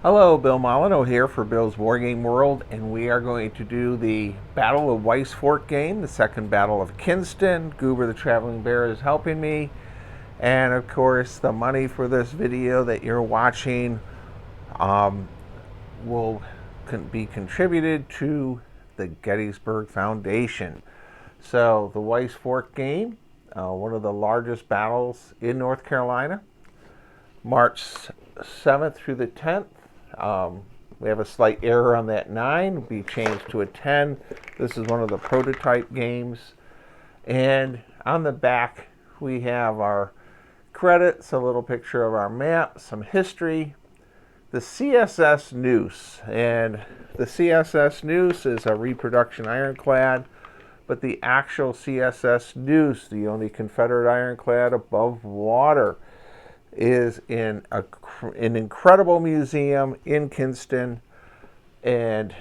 Hello, Bill Molyneaux here for Bill's Wargame World, and we are going to do the Battle of Wyse Fork game, the second Battle of Kinston. Goober the Traveling Bear is helping me, and of course the money for this video that you're watching will be contributed to the Gettysburg Foundation. So the Wyse Fork game, one of the largest battles in North Carolina, March 7th through the 10th. We have a slight error on that 9. It'll be changed to a 10. This is one of the prototype games. And on the back, we have our credits, a little picture of our map, some history, the CSS Noose. And the CSS Noose is a reproduction ironclad, but the actual CSS Noose, the only Confederate ironclad above water, is in an incredible museum in Kinston, and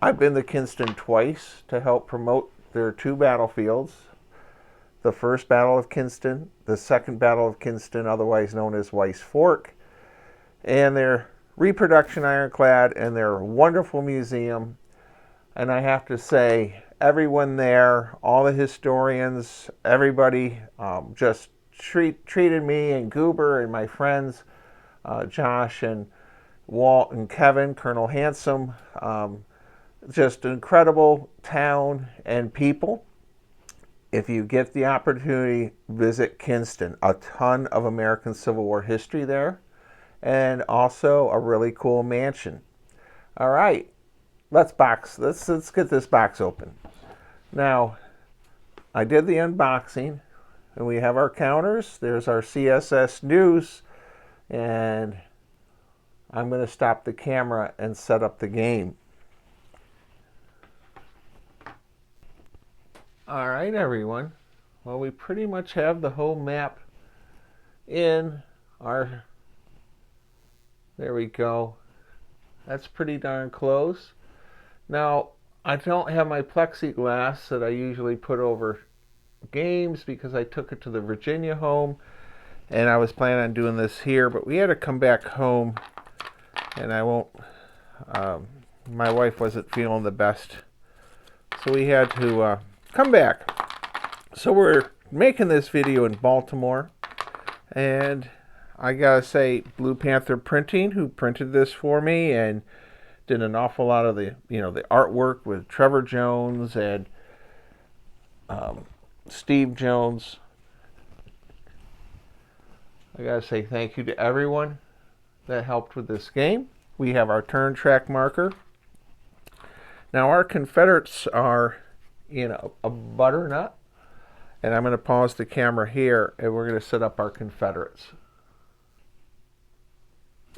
I've been to Kinston twice to help promote their two battlefields. The first Battle of Kinston, the second Battle of Kinston, otherwise known as Wyse Fork, and their reproduction ironclad and their wonderful museum. And I have to say, everyone there, all the historians, everybody just treated me and Goober and my friends, Josh and Walt and Kevin, Colonel Handsome, just an incredible town and people. If you get the opportunity, visit Kinston. A ton of American Civil War history there, and also a really cool mansion. All right, let's get this box open. Now, I did the unboxing. And we have our counters. There's our CSS Noose. And I'm going to stop the camera and set up the game. All right, everyone. Well, we pretty much have the whole map in our... There we go. That's pretty darn close. Now, I don't have my plexiglass that I usually put over games because I took it to the Virginia home and I was planning on doing this here, but we had to come back home, and I won't my wife wasn't feeling the best, so we had to come back. So we're making this video in Baltimore, and I gotta say, Blue Panther Printing, who printed this for me and did an awful lot of the the artwork with Trevor Jones and Steve Jones. I gotta say thank you to everyone that helped with this game. We have our turn track marker. Now our Confederates are in a butternut, and I'm going to pause the camera here and we're going to set up our Confederates.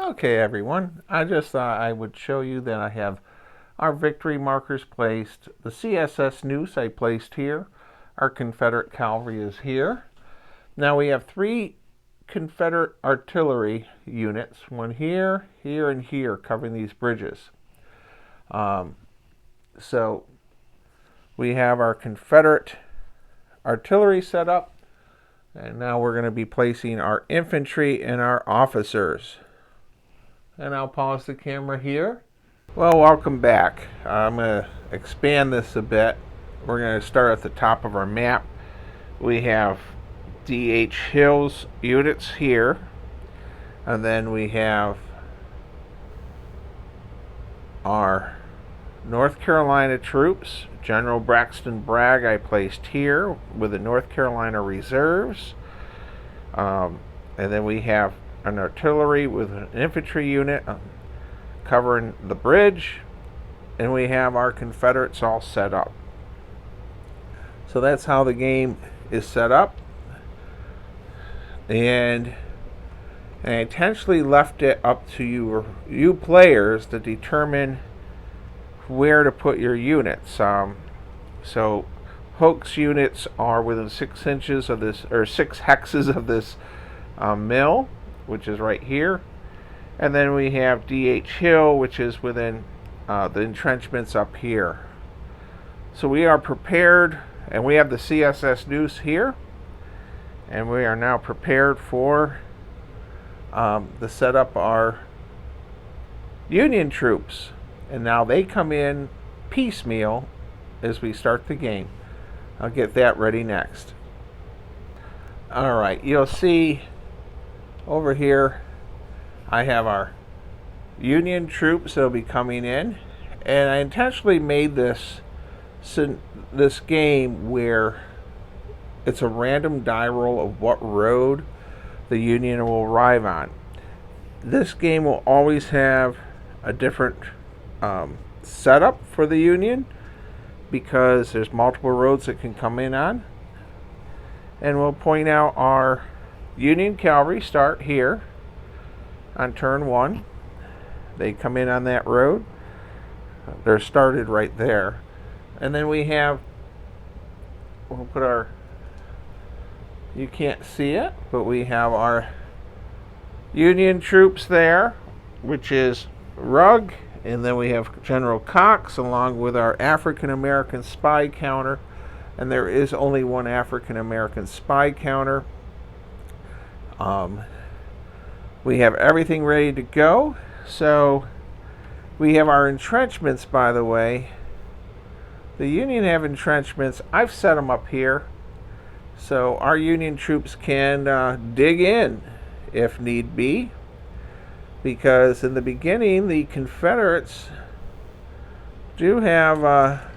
Okay, everyone, I just thought I would show you that I have our victory markers placed. The CSS Noose I placed here. Our Confederate cavalry is here. Now we have 3 Confederate artillery units, one here, here, and here, covering these bridges. So we have our Confederate artillery set up, and now we're going to be placing our infantry and our officers. And I'll pause the camera here. Well, welcome back. I'm going to expand this a bit. We're going to start at the top of our map. We have D.H. Hill's units here. And then we have our North Carolina troops. General Braxton Bragg I placed here with the North Carolina reserves. And then we have an artillery with an infantry unit covering the bridge. And we have our Confederates all set up. So that's how the game is set up, and I intentionally left it up to you players to determine where to put your units. So Hoke's units are within 6 inches of this, or 6 hexes of this mill, which is right here, and then we have D.H. Hill, which is within the entrenchments up here. So we are prepared. And we have the CSS Noose here, and we are now prepared for to set up our Union troops. And now they come in piecemeal as we start the game. I'll get that ready next. Alright, you'll see over here I have our Union troops that will be coming in. And I intentionally made this game where it's a random die roll of what road the Union will arrive on. This game will always have a different setup for the Union because there's multiple roads that can come in on. And we'll point out our Union cavalry start here on turn 1. They come in on that road. They're started right there. And then we have, we'll put our, you can't see it, but we have our Union troops there, which is Rugg, and then we have General Cox along with our African American spy counter, and there is only one African American spy counter. We have everything ready to go. So we have our entrenchments, by the way. The Union have entrenchments. I've set them up here so our Union troops can dig in if need be, because in the beginning the Confederates do have a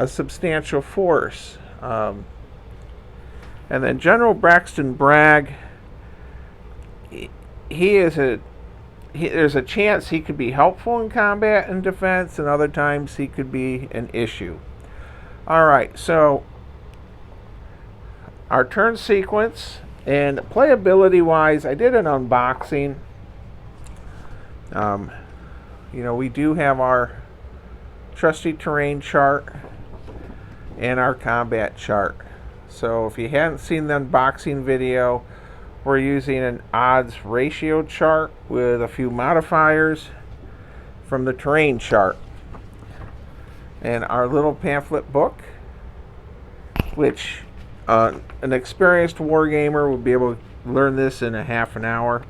substantial force. And then General Braxton Bragg, there's a chance he could be helpful in combat and defense, and other times he could be an issue. Alright, so our turn sequence, and playability wise, I did an unboxing. We do have our trusty terrain chart and our combat chart. So if you hadn't seen the unboxing video, we're using an odds ratio chart with a few modifiers from the terrain chart. And our little pamphlet book, which an experienced wargamer will be able to learn this in a half an hour.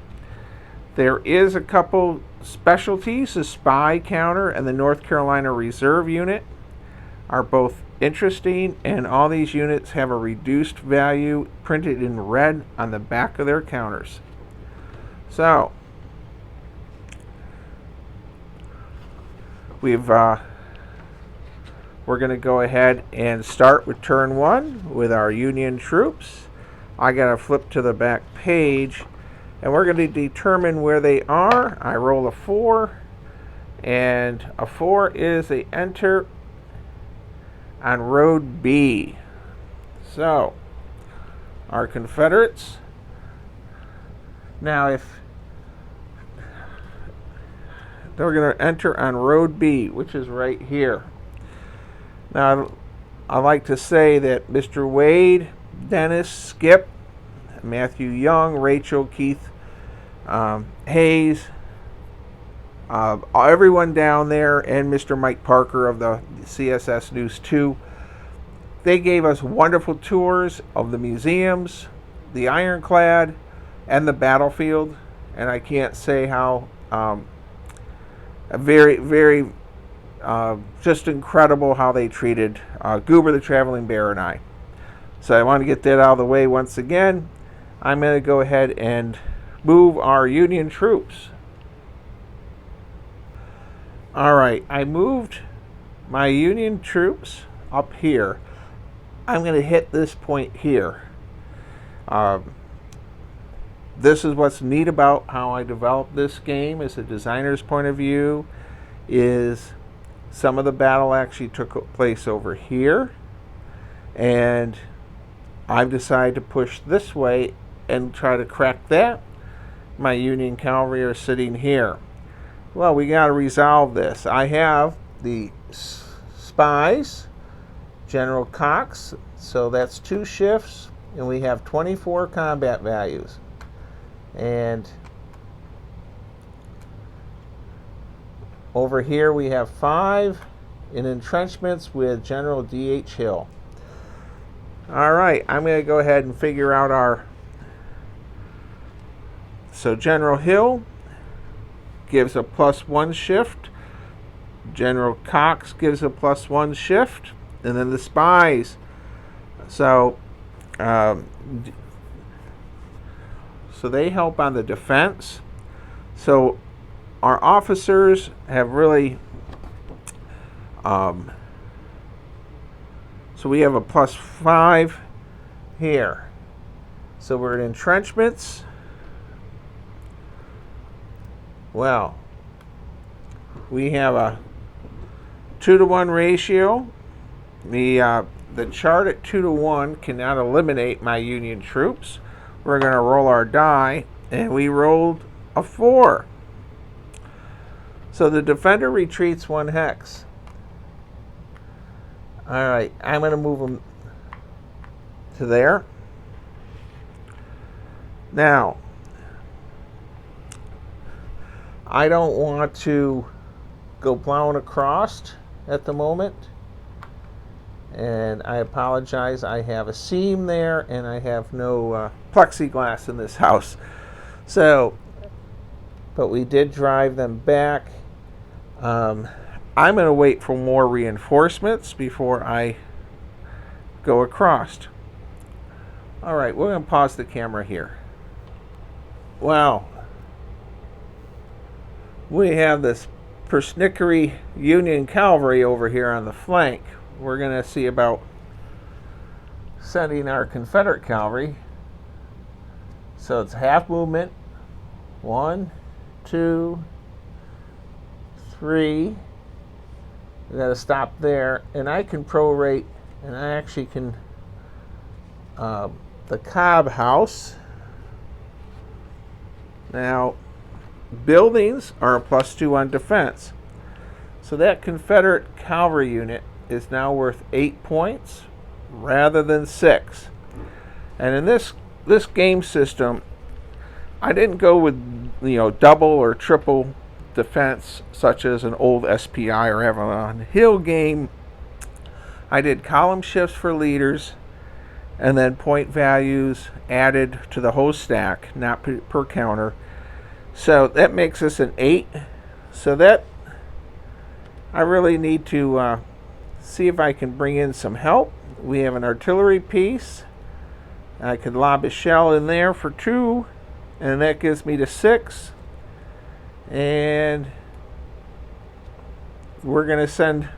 There is a couple specialties. The spy counter and the North Carolina Reserve unit are both interesting, and all these units have a reduced value printed in red on the back of their counters. So we're going to go ahead and start with turn 1 with our Union troops. I got to flip to the back page, and we're going to determine where they are. I roll a 4, and a 4 is they enter on road B. So our Confederates, now if they're going to enter on road B, which is right here. Now I like to say that Mr. Wade, Dennis, Skip, Matthew Young, Rachel, Keith, Hayes, everyone down there, and Mr. Mike Parker of the CSS News 2, they gave us wonderful tours of the museums, the ironclad, and the battlefield. And I can't say how very, very just incredible how they treated Goober the Traveling Bear and I. So I want to get that out of the way once again. I'm going to go ahead and move our Union troops. Alright, I moved my Union troops up here. I'm going to hit this point here. This is what's neat about how I developed this game as a designer's point of view, is some of the battle actually took place over here, and I've decided to push this way and try to crack that. My Union cavalry are sitting here. Well, we got to resolve this. I have the spies, General Cox, so that's 2 shifts, and we have 24 combat values. And over here we have 5 in entrenchments with General D.H. Hill. Alright, I'm going to go ahead and figure out so General Hill gives a +1 shift. General Cox gives a +1 shift. And then the spies. So they help on the defense. So our officers have really, so we have a +5 here. So we're in entrenchments. Well, we have a 2-to-1 ratio. The chart at 2-to-1 cannot eliminate my Union troops. We're going to roll our die, and we rolled a 4. So the defender retreats 1 hex. All right, I'm going to move them to there. Now, I don't want to go plowing across at the moment. And I apologize, I have a seam there and I have no plexiglass in this house. So, but we did drive them back. I'm going to wait for more reinforcements before I go across. All right, we're going to pause the camera here. Wow. We have this persnickety Union cavalry over here on the flank. We're going to see about sending our Confederate cavalry. So it's half movement. 1, 2, 3. We got to stop there, and I can prorate, and I actually can the Cobb House. Now, buildings are a +2 on defense. So that Confederate cavalry unit is now worth 8 points rather than 6. And in this game system, I didn't go with double or triple defense such as an old SPI or Avalon Hill game. I did column shifts for leaders and then point values added to the whole stack, not per counter. So that makes us an 8. So that I really need to see if I can bring in some help. We have an artillery piece. I could lob a shell in there for 2, and that gives me to 6. And we're going to send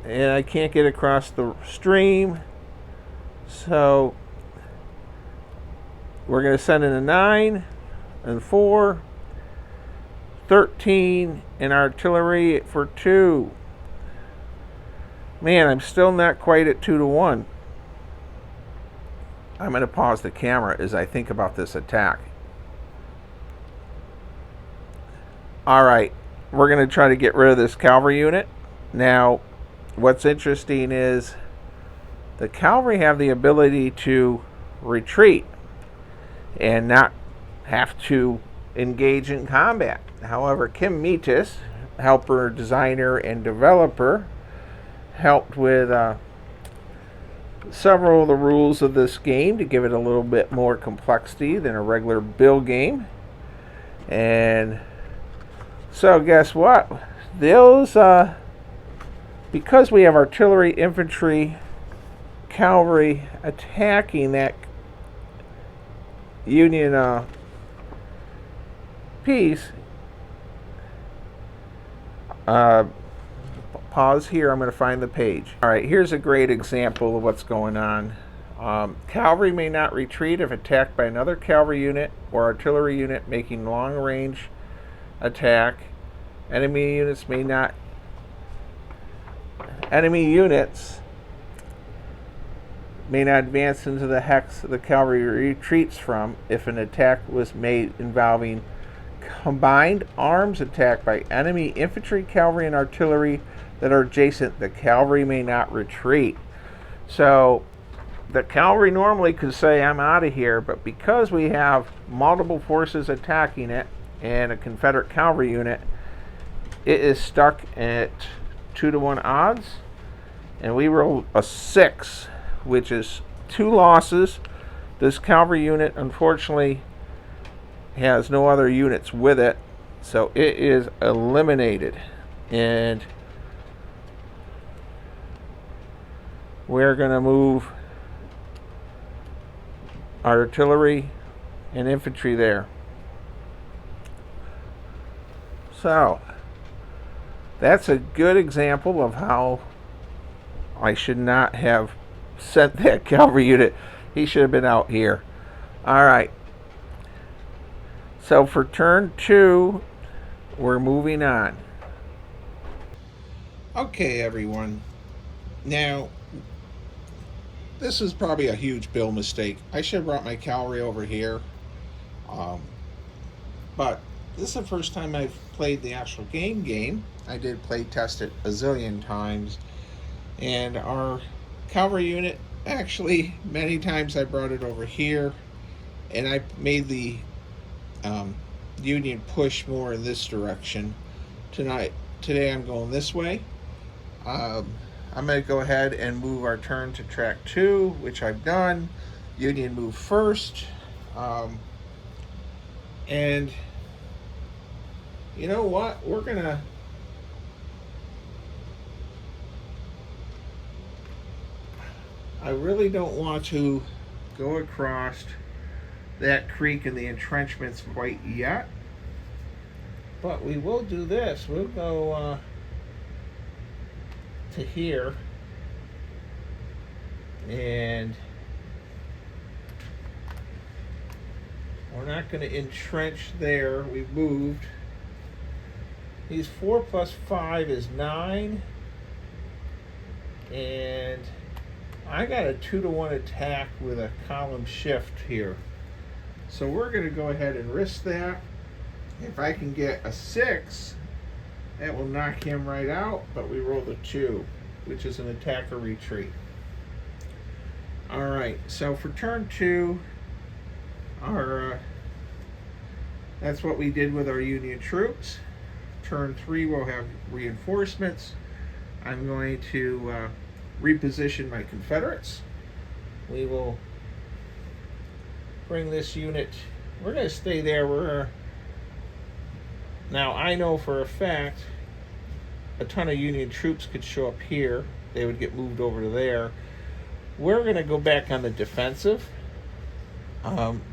and I can't get across the stream, so we're going to send in a 9 and 4, 13, and artillery for 2. Man, I'm still not quite at 2-to-1. I'm going to pause the camera as I think about this attack. All right, we're going to try to get rid of this cavalry unit. Now, what's interesting is the cavalry have the ability to retreat and not have to engage in combat. However, Kim Metis, helper, designer, and developer, helped with several of the rules of this game to give it a little bit more complexity than a regular Bill game. And so guess what? Those, because we have artillery, infantry, cavalry attacking that Union piece, pause here, I'm going to find the page. All right, here's a great example of what's going on. Cavalry may not retreat if attacked by another cavalry unit or artillery unit making long-range attack. Enemy units may not advance into the hex the cavalry retreats from if an attack was made involving combined arms attack by enemy infantry, cavalry, and artillery that are adjacent. The cavalry may not retreat. So the cavalry normally could say, I'm out of here, but because we have multiple forces attacking it and a Confederate cavalry unit, it is stuck at 2-to-1 odds, and we rolled a 6, which is 2 losses, This cavalry unit, unfortunately, has no other units with it, so it is eliminated. And we're going to move artillery and infantry there. So that's a good example of how I should not have sent that cavalry unit. He should have been out here. All right. So for turn 2, we're moving on. Okay, everyone. Now, this is probably a huge Bill mistake. I should have brought my cavalry over here. But this is the first time I've played the actual game. I did play test it a zillion times. And our cavalry unit, actually, many times I brought it over here. And I made the Union push more in this direction. Today I'm going this way. I'm going to go ahead and move our turn to track 2, which I've done. Union move first. And you know what? I really don't want to go across that creek and the entrenchments quite yet. But we will do this. We'll go to here, and we're not going to entrench there. We've moved. These 4 plus 5 is 9, and I got a 2-to-1 attack with a column shift here. So we're going to go ahead and risk that. If I can get a 6, that will knock him right out, but we roll the 2, which is an attack or retreat. All right, so for turn 2, that's what we did with our Union troops. Turn 3, we'll have reinforcements. I'm going to reposition my Confederates. We will bring this unit. We're going to stay there. Now, I know for a fact a ton of Union troops could show up here. They would get moved over to there. We're going to go back on the defensive,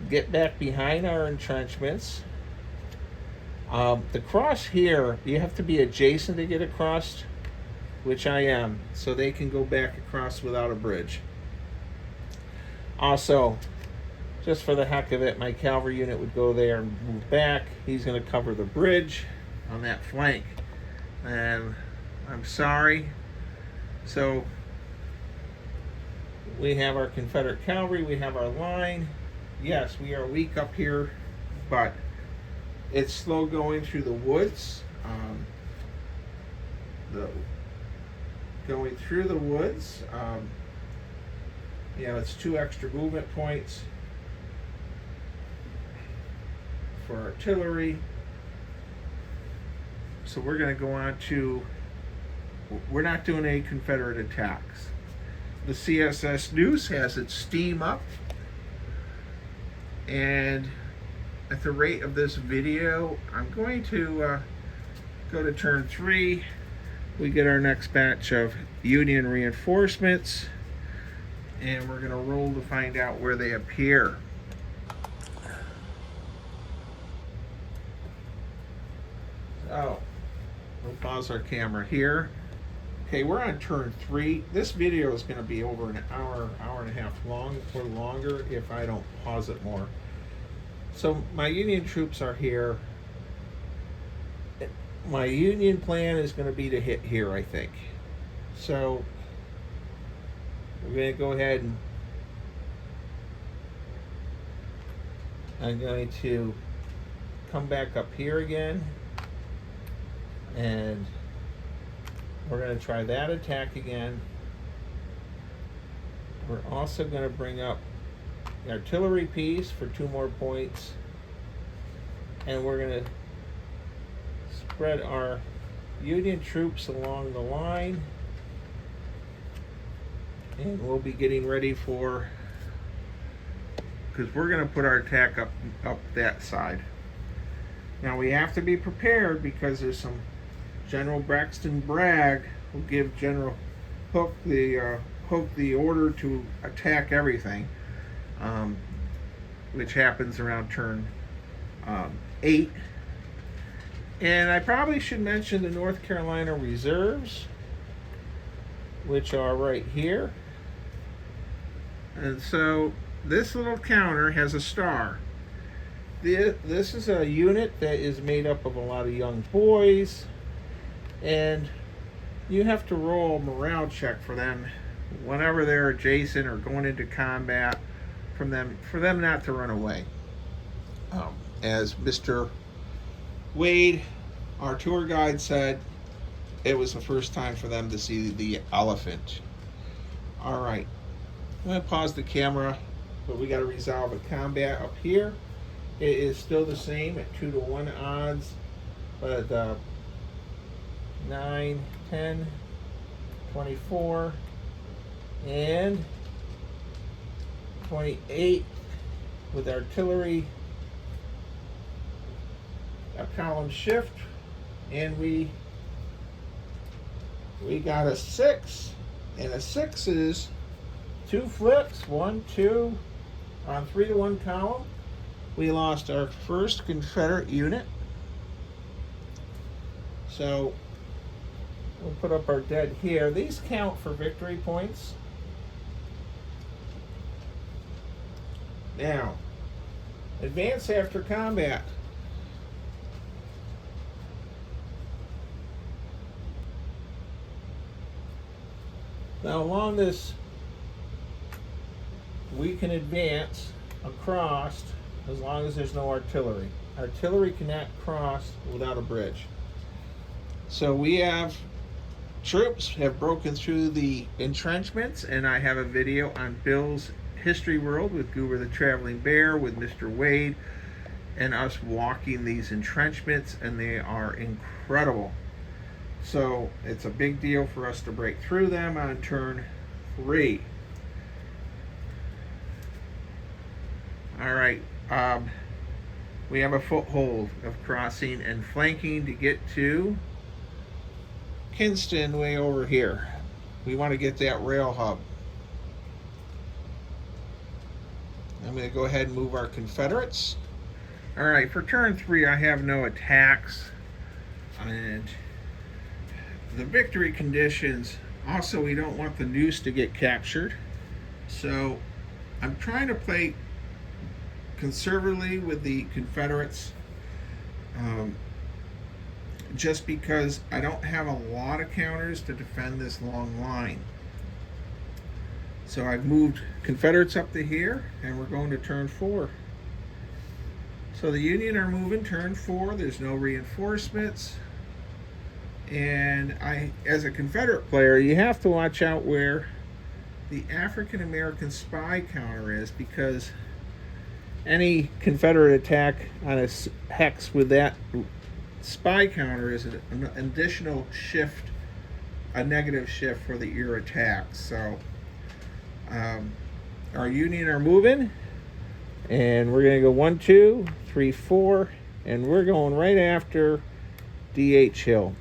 get back behind our entrenchments. The cross here, you have to be adjacent to get across, which I am, so they can go back across without a bridge. Also, just for the heck of it, my cavalry unit would go there and move back. He's going to cover the bridge on that flank. And I'm sorry. So we have our Confederate cavalry. We have our line. Yes, we are weak up here, but it's slow going through the woods. Going through the woods, it's 2 extra movement points for artillery. So we're going to go on to, we're not doing any Confederate attacks. The CSS Noose has its steam up, and at the rate of this video, I'm going to go to turn 3. We get our next batch of Union reinforcements, and we're going to roll to find out where they appear. So, we'll pause our camera here. Okay, we're on turn 3. This video is going to be over an hour, hour and a half long or longer if I don't pause it more. So my Union troops are here. My Union plan is going to be to hit here, I think. So we're going to go ahead and I'm going to come back up here again, and we're going to try that attack again. We're also going to bring up the artillery piece for 2 more points, and we're going to spread our Union troops along the line, and we'll be getting ready for because we're going to put our attack up that side. Now we have to be prepared because there's some General Braxton Bragg who give General Hook the order to attack everything, which happens around turn 8. And I probably should mention the North Carolina reserves, which are right here. And so this little counter has a star. This is a unit that is made up of a lot of young boys, and you have to roll a morale check for them whenever they're adjacent or going into combat, for them not to run away. As Mr. Wade, our tour guide, said, it was the first time for them to see the elephant. All right, I'm going to pause the camera, but we got to resolve a combat up here. It is still the same at 2-to-1 odds, but 9, 10, 24, and 28 with artillery, a column shift, and we got a 6, and a 6 is 2 flips, 1, 2 on 3-to-1 column. We lost our first Confederate unit. So we'll put up our dead here. These count for victory points. Now, advance after combat. Now along this, we can advance across as long as there's no artillery. Artillery cannot cross without a bridge. So we have troops have broken through the entrenchments, and I have a video on Bill's History World with Goober the Traveling Bear with Mr. Wade and us walking these entrenchments, and they are incredible. So it's a big deal for us to break through them on turn 3. All right, we have a foothold of crossing and flanking to get to Kinston way over here. We want to get that rail hub. I'm going to go ahead and move our Confederates. All right, for turn 3, I have no attacks. And the victory conditions, also we don't want the noose to get captured. So I'm trying to play conservatively with the Confederates, just because I don't have a lot of counters to defend this long line. So I've moved Confederates up to here, and we're going to turn 4. So the Union are moving turn 4. There's no reinforcements. And as a Confederate player, you have to watch out where the African American spy counter is, because any Confederate attack on a hex with that spy counter is an additional shift, a negative shift for your attacks. So our Union are moving, and we're going to go 1, 2, 3, 4, and we're going right after D.H. Hill.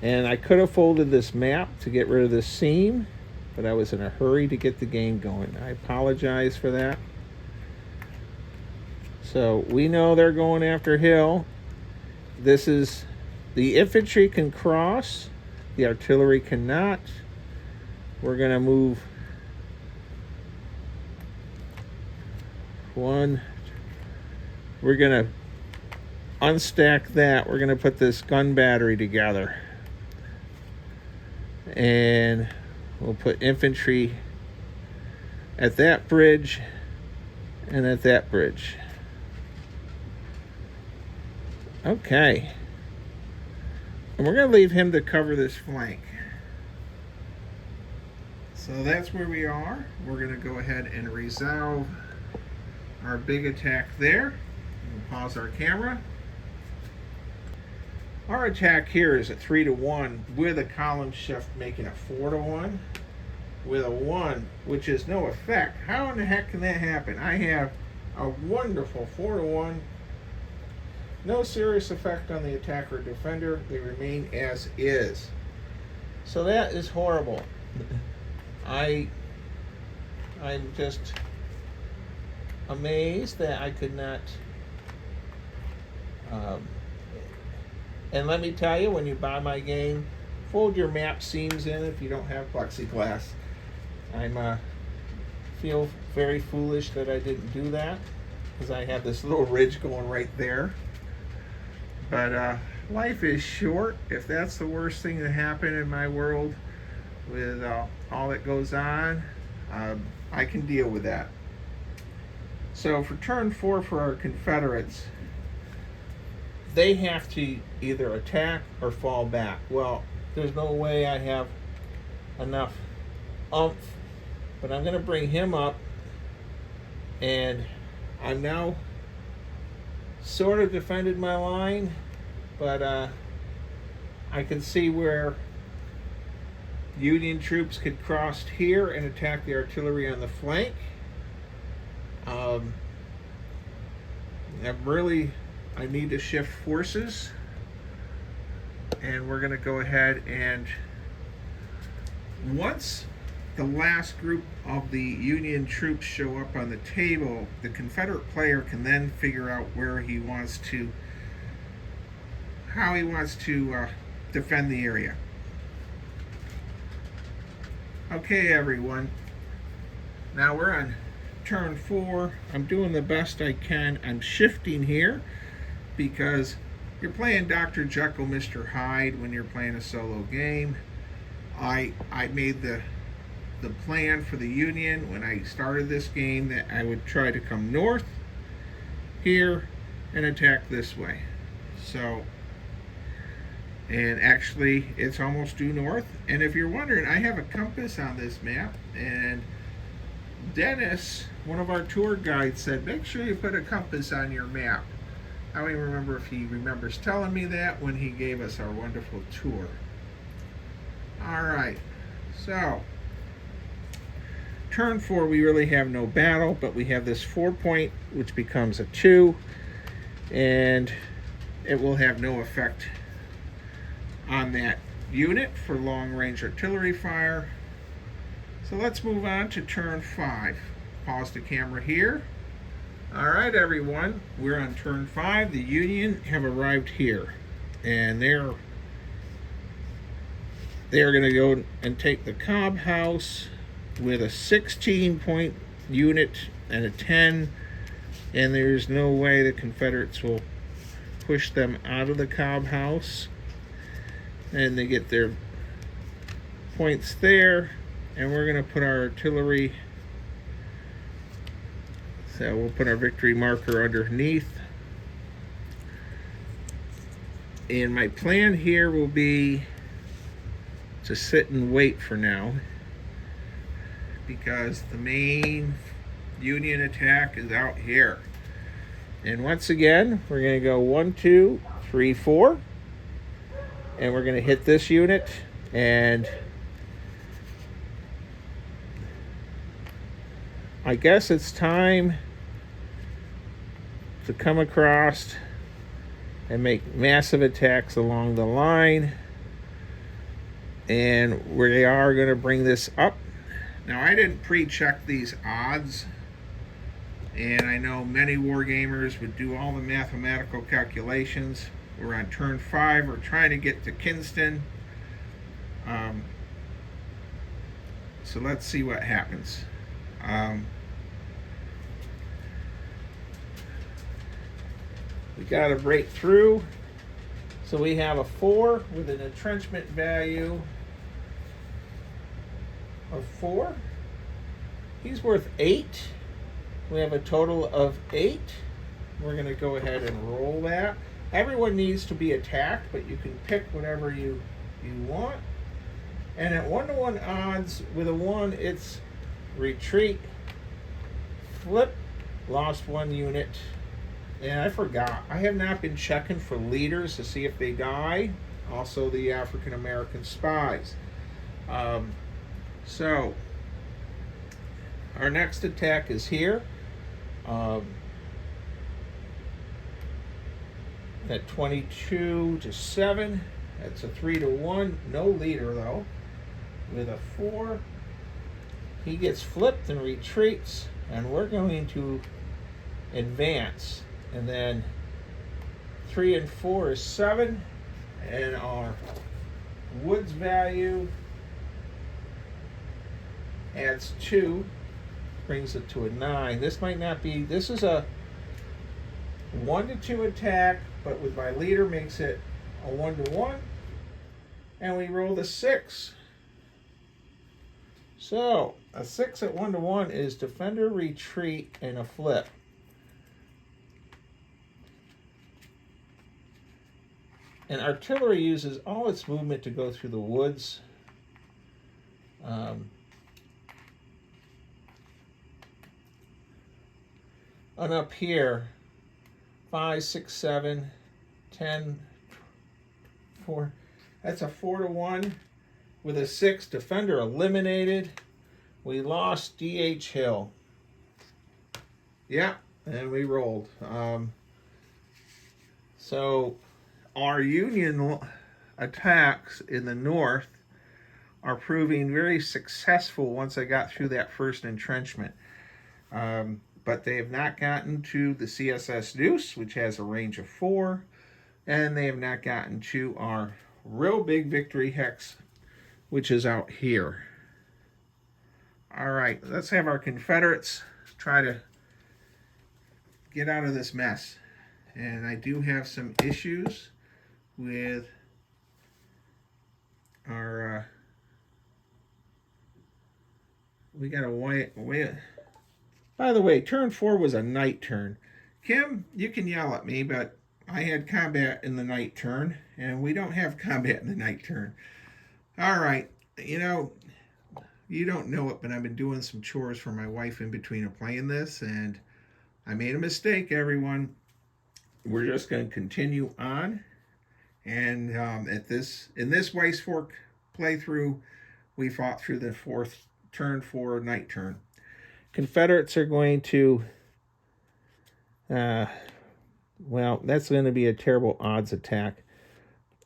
And I could have folded this map to get rid of this seam, but I was in a hurry to get the game going. I apologize for that. So we know they're going after Hill. This is, the infantry can cross, the artillery cannot. We're going to move 1. We're going to unstack that. We're going to put this gun battery together. And we'll put infantry at that bridge and at that bridge. Okay. And we're going to leave him to cover this flank. So that's where we are. We're going to go ahead and resolve our big attack there. We'll pause our camera. Our attack here is at 3-to-1 with a column shift, making it 4-to-1. with a 1, which is no effect. How in the heck can that happen? I have a wonderful 4 to 1. No serious effect on the attacker or defender. They remain as is. So that is horrible. I'm just amazed that I could not. And let me tell you, when you buy my game, fold your map seams in if you don't have plexiglass. I'm feel very foolish that I didn't do that, because I have this little ridge going right there. But life is short. If that's the worst thing that happened in my world with all that goes on, I can deal with that. So for turn 4 for our Confederates, they have to either attack or fall back. Well, there's no way I have enough oomph, but I'm going to bring him up, and I'm now sort of defended my line, but I can see where Union troops could cross here and attack the artillery on the flank. I need to shift forces, and we're going to go ahead, and once the last group of the Union troops show up on the table, the Confederate player can then figure out how he wants to defend the area. Okay, everyone. Now we're on turn 4. I'm doing the best I can. I'm shifting here because you're playing Dr. Jekyll, Mr. Hyde when you're playing a solo game. I made the plan for the Union when I started this game that I would try to come north here and attack this way. So, and actually it's almost due north. And if you're wondering, I have a compass on this map, and Dennis, one of our tour guides, said make sure you put a compass on your map. I don't even remember if he remembers telling me that when he gave us our wonderful tour. Alright, so turn 4 we really have no battle, but we have this 4 point which becomes a 2, and it will have no effect on that unit for long range artillery fire. So let's move on to turn 5. Pause the camera here. Alright, everyone, we're on turn 5. The Union have arrived here, and they're going to go and take the Cobb House with a 16 point unit and a 10, and there's no way the Confederates will push them out of the Cobb House. And they get their points there, and we're going to put our artillery, so we'll put our victory marker underneath. And my plan here will be to sit and wait for now, because the main Union attack is out here. And once again, we're going to go 1, 2, 3, 4, and we're going to hit this unit, and I guess it's time to come across and make massive attacks along the line, and we are going to bring this up. Now, I didn't pre-check these odds, and I know many war gamers would do all the mathematical calculations. We're on turn 5. We're trying to get to Kinston. So let's see what happens. We got to break through. So we have a 4 with an entrenchment value of 4. He's worth 8. We have a total of 8. We're going to go ahead and roll that. Everyone needs to be attacked, but you can pick whatever you want. And at 1-to-1 odds, with a 1, it's retreat, flip, lost 1 unit. And I forgot, I have not been checking for leaders to see if they die. Also the African American spies. So Our next attack is here. At 22-7. That's a 3-1. No leader though. With a 4. He gets flipped and retreats, and we're going to advance. And then 3 and 4 is 7. And our woods value adds 2, brings it to a 9. This might not be, this is a 1-2 attack, but with my leader makes it a 1-1. And we roll the 6. So a 6 at 1-1 is defender, retreat, and a flip. And artillery uses all its movement to go through the woods. And up here, 5, 6, 7, 10, 4. That's a 4-1 with a 6. Defender eliminated. We lost D.H. Hill. Yeah, and we rolled. So our Union attacks in the north are proving very successful once I got through that first entrenchment. But they have not gotten to the CSS Deuce, which has a range of 4, and they have not gotten to our real big victory hex, which is out here. All right, let's have our Confederates try to get out of this mess. And I do have some issues with our, we got a white. By the way, turn 4 was a night turn. Kim, you can yell at me, but I had combat in the night turn, and we don't have combat in the night turn. All right, you know, you don't know it, but I've been doing some chores for my wife in between of playing this, and I made a mistake, everyone. We're just going to continue on, and in this Wyse Fork playthrough, we fought through the 4th turn 4 night turn. Confederates are going to, well, that's going to be a terrible odds attack.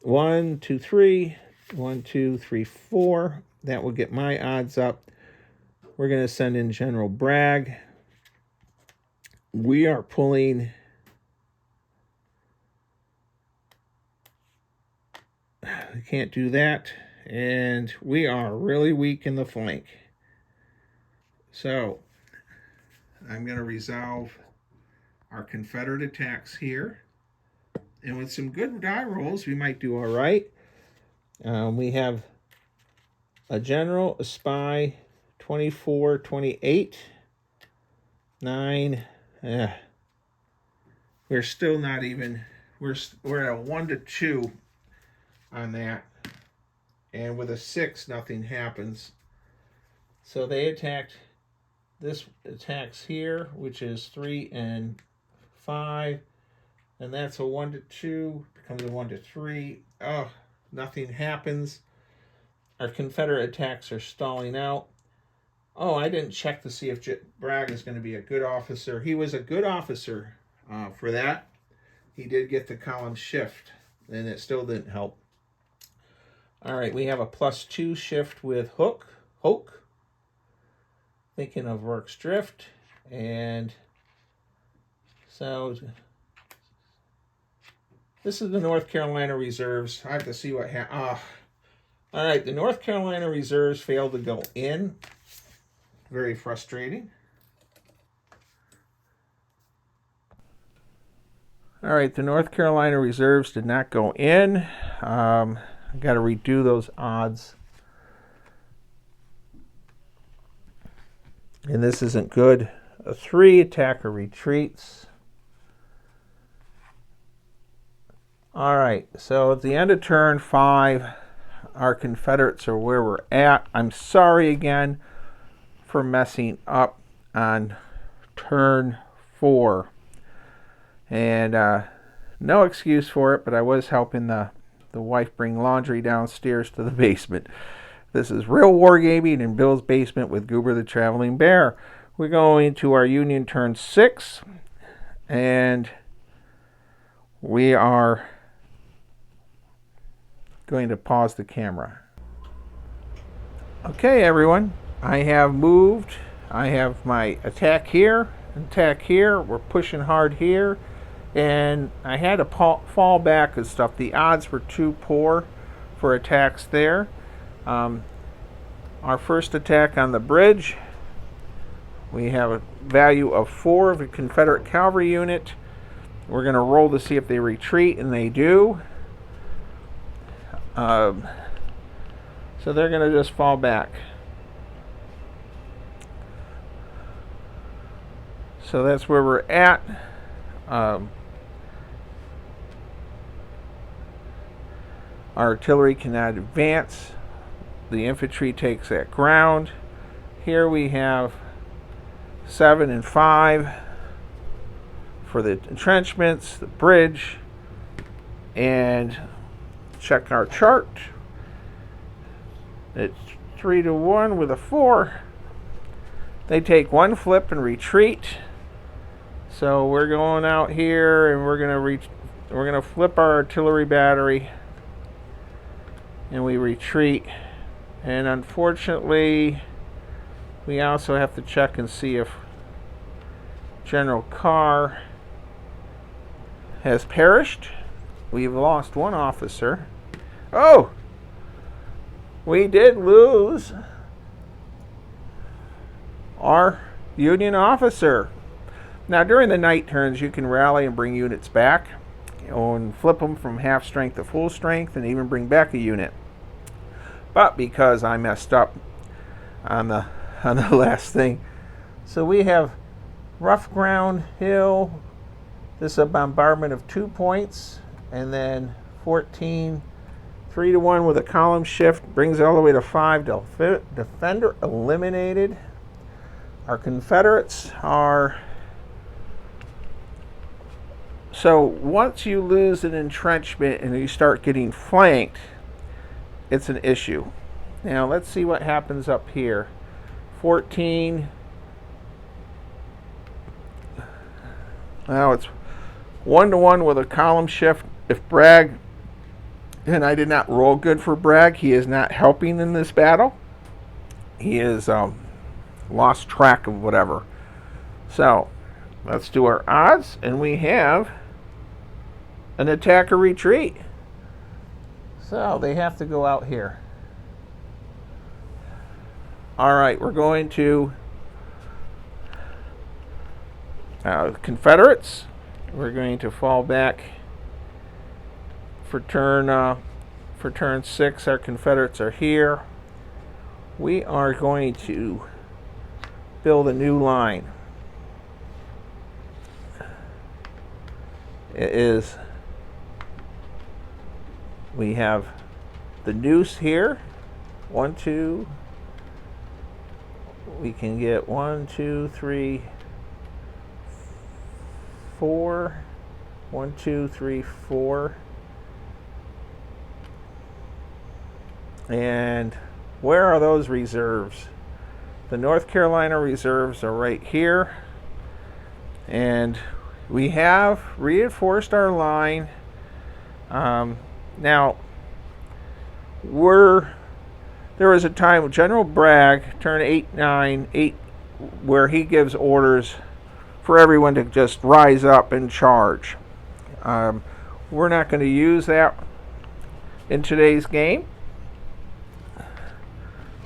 1, 2, 3, 1, 2, 3, 4. That will get my odds up. We're going to send in General Bragg. We are pulling, I can't do that, and we are really weak in the flank. So I'm going to resolve our Confederate attacks here. And with some good die rolls, we might do all right. We have a general, a spy, 24, 28, 9. We're still not even, we're at a 1-2 on that. And with a 6, nothing happens. So they attacked. This attacks here, which is 3 and 5, and that's a 1-2, becomes a 1-3. Oh, nothing happens. Our Confederate attacks are stalling out. Oh, I didn't check to see if Bragg is going to be a good officer. He was a good officer for that. He did get the column shift, and it still didn't help. All right, we have a +2 shift with Hoke. Thinking of Rourke's Drift, and so this is the North Carolina Reserves. I have to see what happens. All right, the North Carolina Reserves failed to go in. Very frustrating. All right, the North Carolina Reserves did not go in. I got to redo those odds. And this isn't good. A 3, attacker retreats. All right, so at the end of turn 5, our Confederates are where we're at. I'm sorry again for messing up on turn 4. And no excuse for it, but I was helping the wife bring laundry downstairs to the basement. This is Real Wargaming in Bill's Basement with Goober the Traveling Bear. We're going to our Union turn 6, and we are going to pause the camera. Okay, everyone, I have moved. I have my attack here, attack here. We're pushing hard here, and I had to fall back and stuff. The odds were too poor for attacks there. Our first attack on the bridge, we have a value of 4 of a Confederate cavalry unit. We're going to roll to see if they retreat, and they do. So they're going to just fall back. So that's where we're at. Our artillery cannot advance. The infantry takes that ground. Here we have 7 and 5 for the entrenchments, the bridge, and check our chart. It's 3-1 with a 4. They take 1 flip and retreat. So we're going out here and we're gonna flip our artillery battery and we retreat. And unfortunately, we also have to check and see if General Carr has perished. We've lost 1 officer. Oh! We did lose our Union officer. Now, during the night turns, you can rally and bring units back, and flip them from half strength to full strength, and even bring back a unit. But because I messed up on the last thing, so we have rough ground hill. This is a bombardment of 2 points, and then 14, 3-1 with a column shift, brings it all the way to 5. Defender eliminated. Our Confederates are... So once you lose an entrenchment and you start getting flanked, it's an issue. Now let's see what happens up here. 14. Now it's 1-1 with a column shift. If Bragg, and I did not roll good for Bragg, he is not helping in this battle. He is lost track of whatever. So let's do our odds, and we have an attack or retreat. So they have to go out here. All right, we're going to Confederates. We're going to fall back for turn 6. Our Confederates are here. We are going to build a new line. It is, we have the noose here. 1, 2. We can get 1, 2, 3, 4. 1, 2, 3, 4. And where are those reserves? The North Carolina reserves are right here. And we have reinforced our line. Now, there was a time with General Bragg, turn 8, 9, 8, where he gives orders for everyone to just rise up and charge. We're not going to use that in today's game.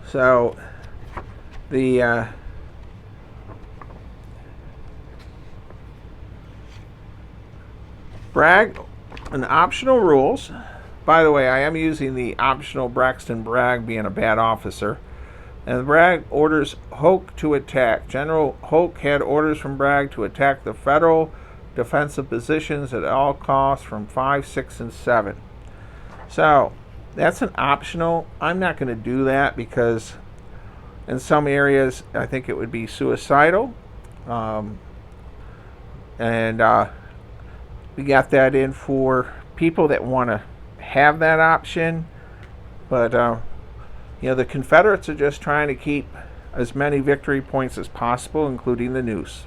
So the Bragg and optional rules. By the way, I am using the optional Braxton Bragg being a bad officer. And Bragg orders Hoke to attack. General Hoke had orders from Bragg to attack the Federal defensive positions at all costs from 5, 6, and 7. So that's an optional. I'm not going to do that because in some areas I think it would be suicidal. And we got that in for people that want to have that option. But The Confederates are just trying to keep as many victory points as possible, including the noose.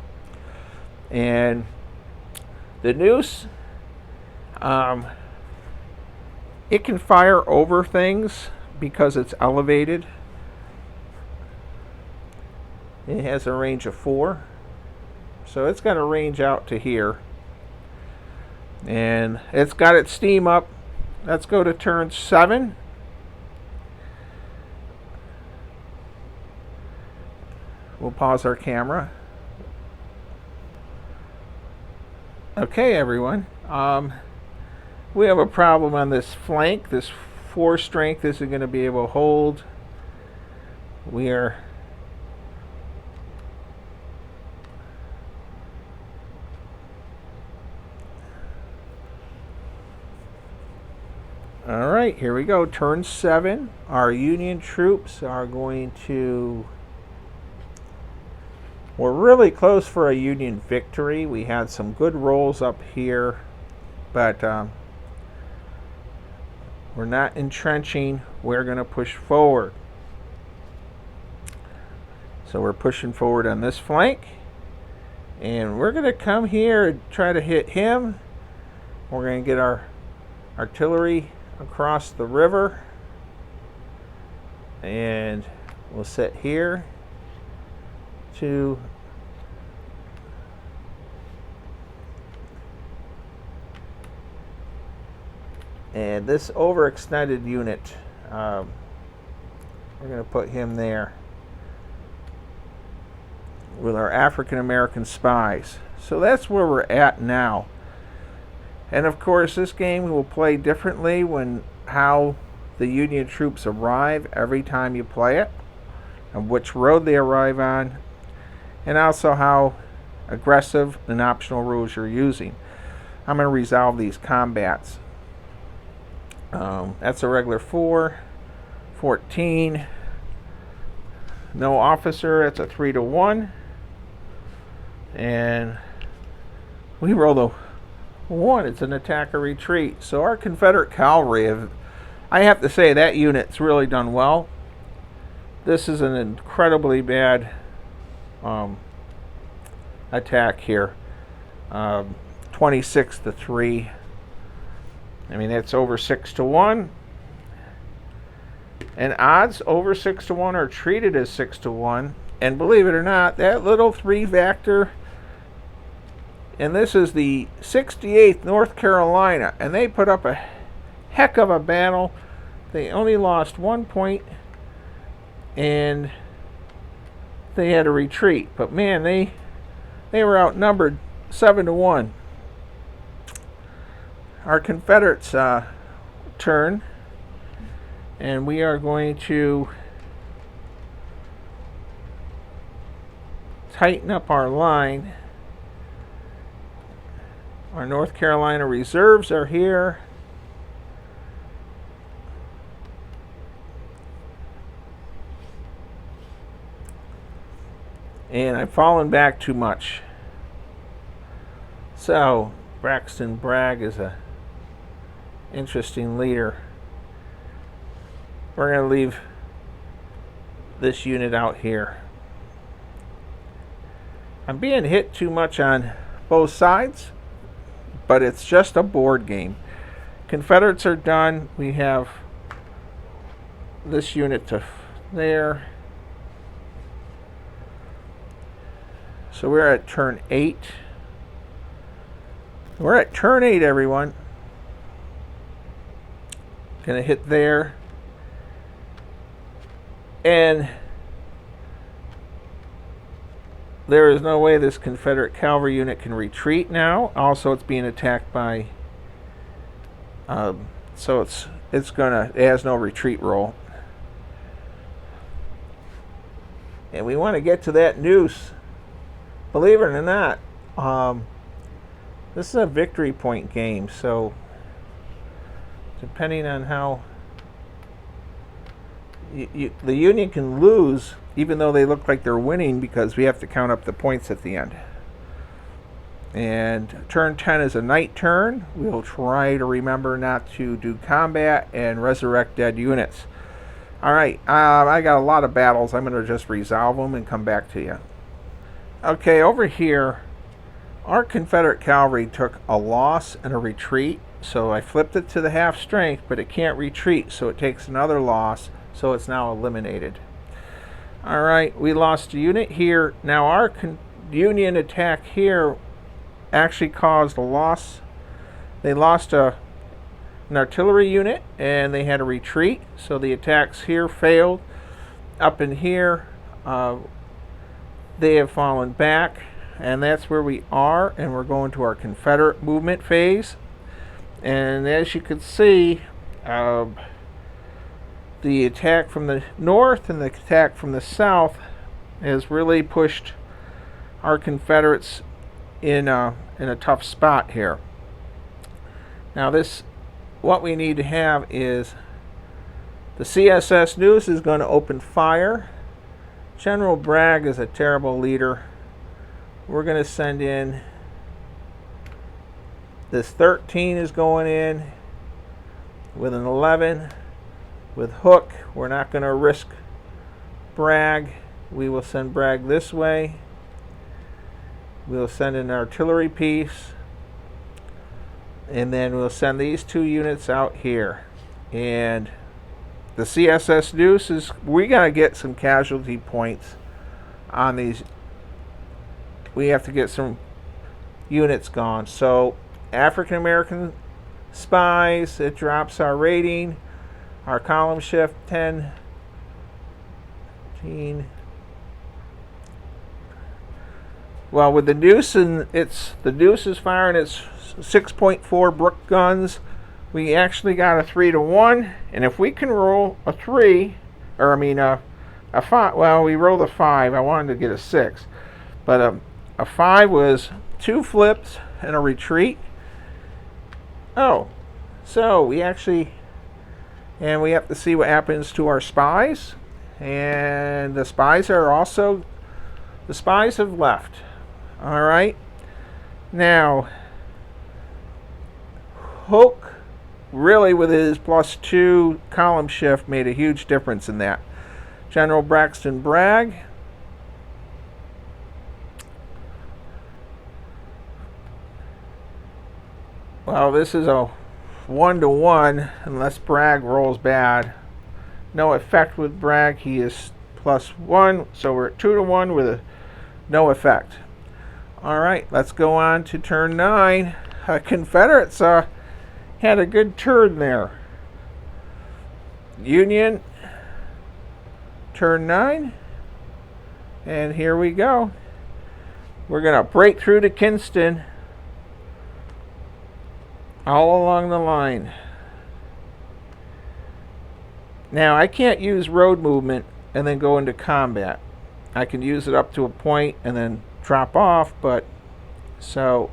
And the noose, it can fire over things because it's elevated. It has a range of 4. So it's got a range out to here. And it's got its steam up. Let's go to turn 7. We'll pause our camera. Okay, everyone. We have a problem on this flank. This 4 strength isn't going to be able to hold. We are all right, here we go. Turn 7. Our Union troops are going to... We're really close for a Union victory. We had some good rolls up here, but we're not entrenching. We're going to push forward. So we're pushing forward on this flank, and we're going to come here and try to hit him. We're going to get our artillery across the river, and we'll sit here to and this overextended unit, we're going to put him there with our African American spies. So that's where we're at now. And of course, this game will play differently when how the Union troops arrive every time you play it, and which road they arrive on, and also how aggressive and optional rules you're using. I'm going to resolve these combats. That's a regular 4, 14. No officer. That's a 3-1, and we roll the 1. It's an attack or retreat. So our Confederate cavalry, I have to say, that unit's really done well. This is an incredibly bad attack here. 26-3. I mean, that's over 6-1. And odds over 6-1 are treated as 6-1. And believe it or not, that little 3-factor, and this is the 68th North Carolina, and they put up a heck of a battle. They only lost 1 point, and they had to retreat. But man, they were outnumbered 7-1. Our Confederates turn, and we are going to tighten up our line. Our North Carolina reserves are here. And I've fallen back too much. So Braxton Bragg is a interesting leader. We're going to leave this unit out here. I'm being hit too much on both sides, but it's just a board game. Confederates are done. We have this unit to there. So we're at turn 8. We're at turn 8, everyone. Gonna hit there. And there is no way this Confederate cavalry unit can retreat now. Also, it's being attacked by so it has no retreat roll. And we want to get to that noose. Believe it or not, this is a victory point game, so depending on how the Union can lose, even though they look like they're winning, because we have to count up the points at the end. And turn 10 is a night turn. We'll try to remember not to do combat and resurrect dead units. All right, I got a lot of battles. I'm going to just resolve them and come back to you. Okay, over here, our Confederate cavalry took a loss and a retreat, so I flipped it to the half strength, but it can't retreat, so it takes another loss, so it's now eliminated. All right, we lost a unit here. Now our Union attack here actually caused a loss. They lost an artillery unit and they had a retreat, so the attacks here failed. Up in here, they have fallen back, and that's where we are, and we're going to our Confederate movement phase. And as you can see, the attack from the north and the attack from the south has really pushed our Confederates in a tough spot here. Now what we need to have is the CSS News is going to open fire. General Bragg is a terrible leader. We're going to send in, this 13 is going in with an 11 with Hook. We're not going to risk Bragg. We will send Bragg this way. We'll send an artillery piece, and then we'll send these 2 units out here. And the CSS News we got to get some casualty points on these. We have to get some units gone. So African American spies, it drops our rating. Our column shift 10, 15. Well, with the Deuce, and the Deuce is firing its 6.4 Brook guns. We actually got a 3-to-1, and if we can roll a 3, or I mean a 5. Well, we rolled a 5. I wanted to get a 6, but a 5 was 2 flips and a retreat. Oh, so we actually, and we have to see what happens to our spies, and the spies have left. All right, now Hook really with his +2 column shift made a huge difference in that. General Braxton Bragg, well, this is a 1-to-1 unless Bragg rolls bad. No effect with Bragg. He is +1, so we're at 2-to-1 with no effect. All right, let's go on to turn 9. Confederates had a good turn there. Union, turn 9, and here we go. We're going to break through to Kinston all along the line. Now, I can't use road movement and then go into combat. I can use it up to a point and then drop off, but so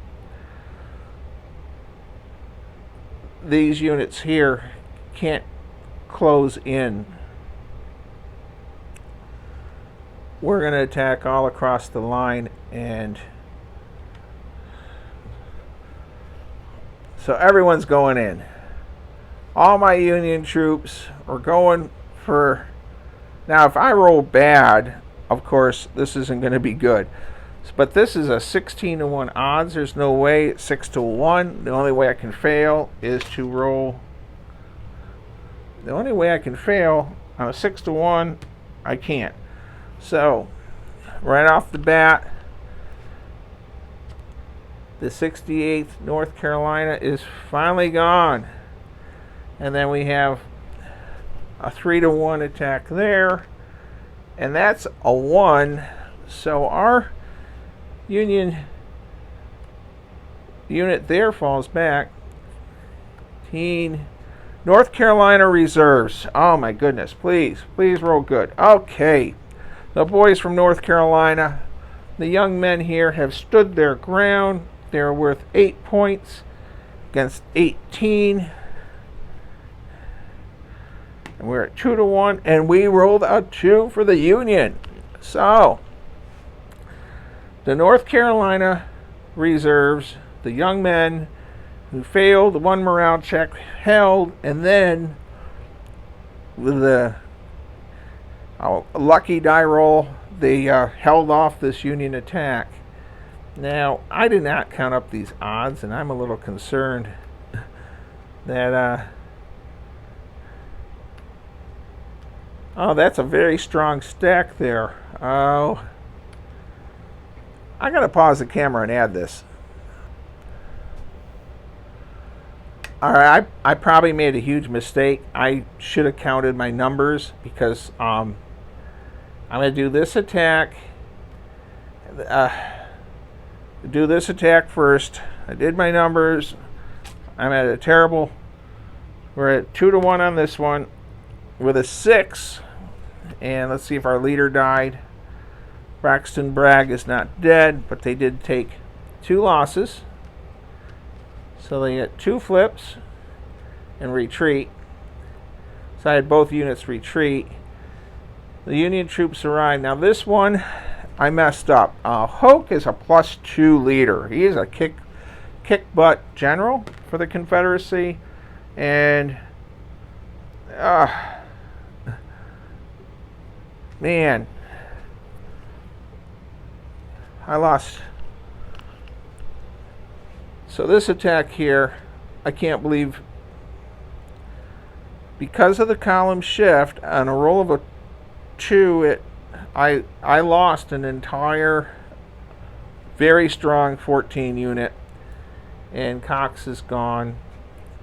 these units here can't close in. We're going to attack all across the line, and so everyone's going in. All my Union troops are going for, now if I roll bad, of course this isn't going to be good. But this is a 16-to-1 odds. There's no way it's 6-to-1. The only way I can fail is to roll. The only way I can fail on a 6-to-1, I can't. So, right off the bat, the 68th North Carolina is finally gone. And then we have a 3-to-1 attack there. And that's a 1. So our Union unit there falls back. North Carolina reserves. Oh my goodness, please roll good. Okay, the boys from North Carolina, the young men here have stood their ground. They're worth 8 points against 18. And we're at 2-to-1, and we rolled a 2 for the Union. So the North Carolina reserves, the young men who failed the 1 morale check, held, and then with the Lucky die roll, they held off this Union attack. Now, I did not count up these odds, and I'm a little concerned that oh, that's a very strong stack there. Oh, I gotta pause the camera and add this. Alright, I probably made a huge mistake. I should have counted my numbers, because I'm going to do this attack. Do this attack first. I did my numbers. I'm at a terrible... We're at 2-1 on this one with a 6. And let's see if our leader died. Braxton Bragg is not dead, but they did take 2 losses. So they get 2 flips and retreat. So I had both units retreat. The Union troops arrive. Now this one, I messed up. Hoke is a +2 leader. He is a kick butt general for the Confederacy. And, man, I lost. So this attack here, I can't believe, because of the column shift on a roll of a 2, I lost an entire very strong 14 unit, and Cox is gone,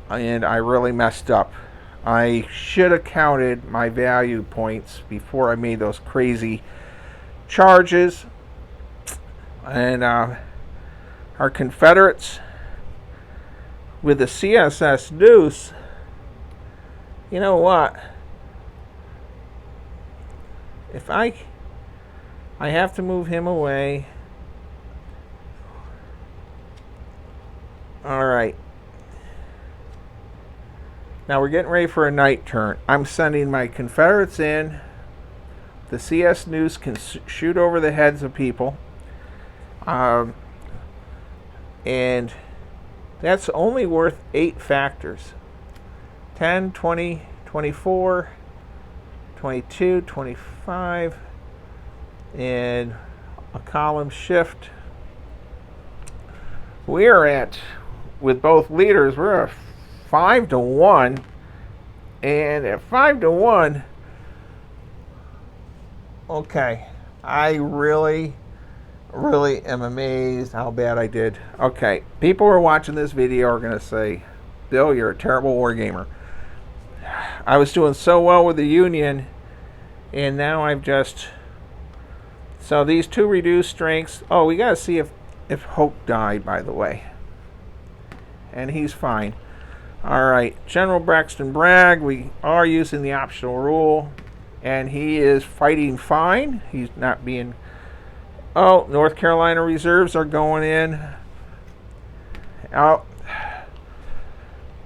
and I really messed up. I should have counted my value points before I made those crazy charges. And our Confederates, with the CSS Deuce, you know what? If I have to move him away. All right. Now we're getting ready for a night turn. I'm sending my Confederates in. The CS News can shoot over the heads of people. And that's only worth 8 factors. 10, 20, 24, 22, 25, and a column shift. We're at, with both leaders, we're at 5-1. And at 5-1, okay, I really am amazed how bad I did. Okay, people who are watching this video are going to say, Bill, you're a terrible wargamer. I was doing so well with the Union, and now I've just... So these 2 reduced strengths... Oh, we got to see if Hoke died, by the way. And he's fine. Alright, General Braxton Bragg, we are using the optional rule, and he is fighting fine. He's not being... Oh, North Carolina reserves are going in. Oh,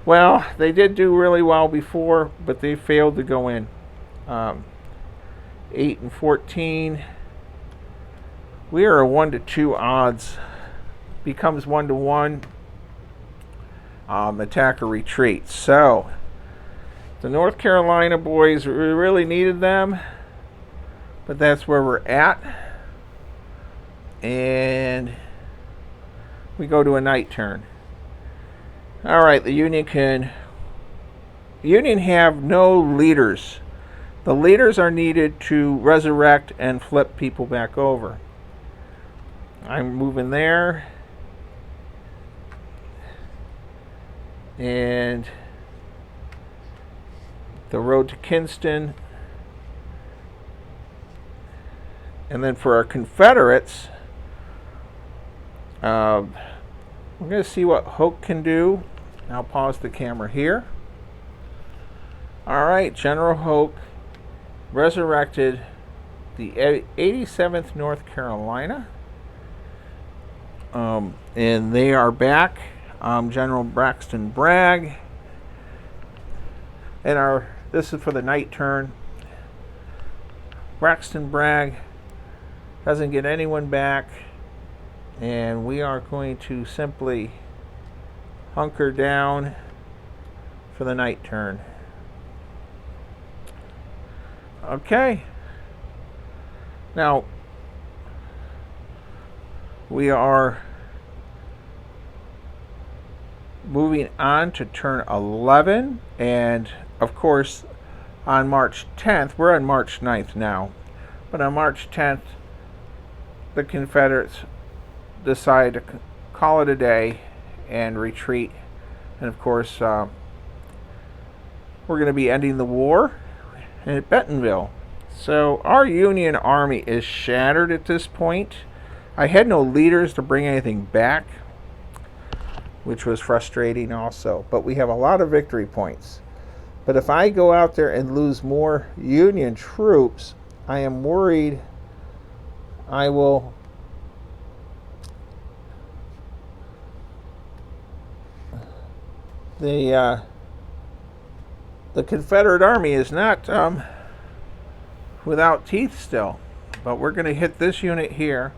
well, they did do really well before, but they failed to go in. 8 and 14. We are a 1-2 odds. Becomes 1-1. Attack or retreat. So, the North Carolina boys, we really needed them, but that's where we're at. And we go to a night turn. Alright, the Union have no leaders. The leaders are needed to resurrect and flip people back over. I'm moving there. And the road to Kinston. And then for our Confederates, we're going to see what Hoke can do. I'll pause the camera here. Alright, General Hoke resurrected the 87th North Carolina. And they are back. General Braxton Bragg. And this is for the night turn. Braxton Bragg doesn't get anyone back. And we are going to simply hunker down for the night turn. Okay. Now, we are moving on to turn 11, and of course on March 10th, we're on March 9th now, but on March 10th the Confederates decide to call it a day and retreat, and of course we're going to be ending the war at Bentonville. So our Union Army is shattered at this point. I had no leaders to bring anything back, which was frustrating also. But we have a lot of victory points. But if I go out there and lose more Union troops, I am worried I will the Confederate Army is not without teeth still. But we're going to hit this unit here,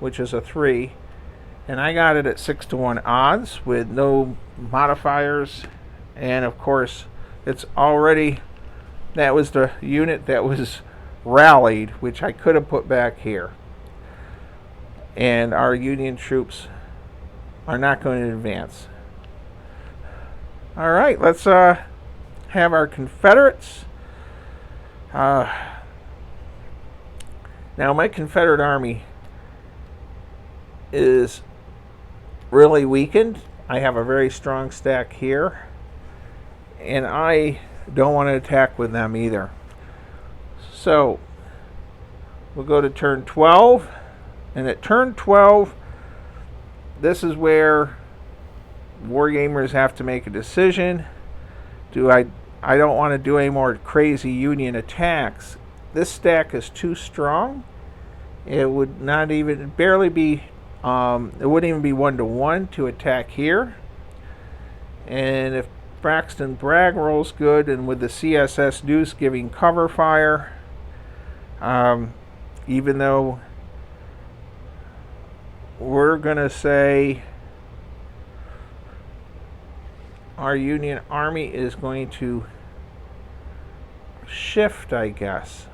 which is a 3, and I got it at 6-to-1 odds with no modifiers, and of course it's already, that was the unit that was rallied, which I could have put back here, and our Union troops are not going to advance. All right, let's have our Confederates. Now my Confederate Army is really weakened. I have a very strong stack here, and I don't want to attack with them either. So we'll go to turn 12, and at turn 12, this is where wargamers have to make a decision. I don't want to do any more crazy Union attacks. This stack is too strong. It would not even barely be it wouldn't even be 1-to-1 to attack here. And if Braxton Bragg rolls good, and with the CSS Noose giving cover fire, even though we're gonna say our Union Army is going to shift, I guess.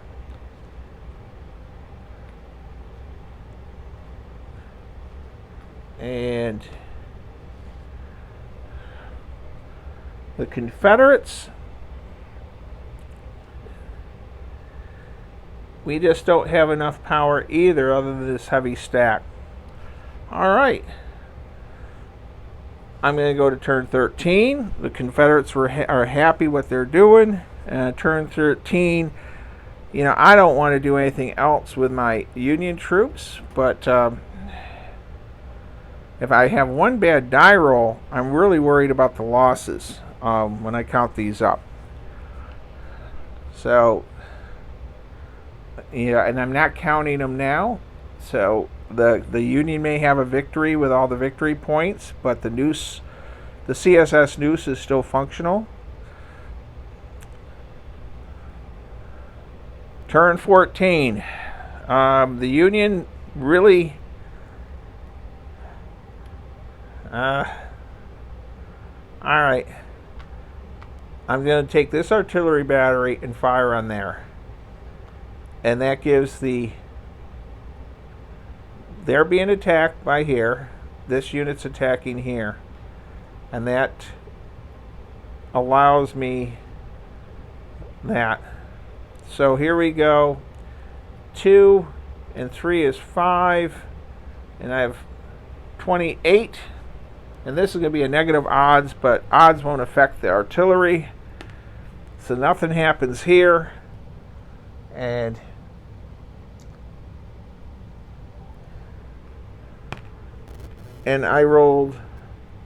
And the Confederates, we just don't have enough power either, other than this heavy stack. All right, I'm going to go to turn 13. The Confederates are happy what they're doing. Turn 13, you know, I don't want to do anything else with my Union troops, but if I have one bad die roll, I'm really worried about the losses when I count these up. So, yeah, and I'm not counting them now. So the Union may have a victory with all the victory points, but the noose, the CSS Noose, is still functional. Turn 14. The Union really. Alright. I'm going to take this artillery battery and fire on there. And that gives they're being attacked by here. This unit's attacking here. And that allows me that. So here we go. 2 and 3 is 5. And I have 28. And this is going to be a negative odds, but odds won't affect the artillery. So nothing happens here. And I rolled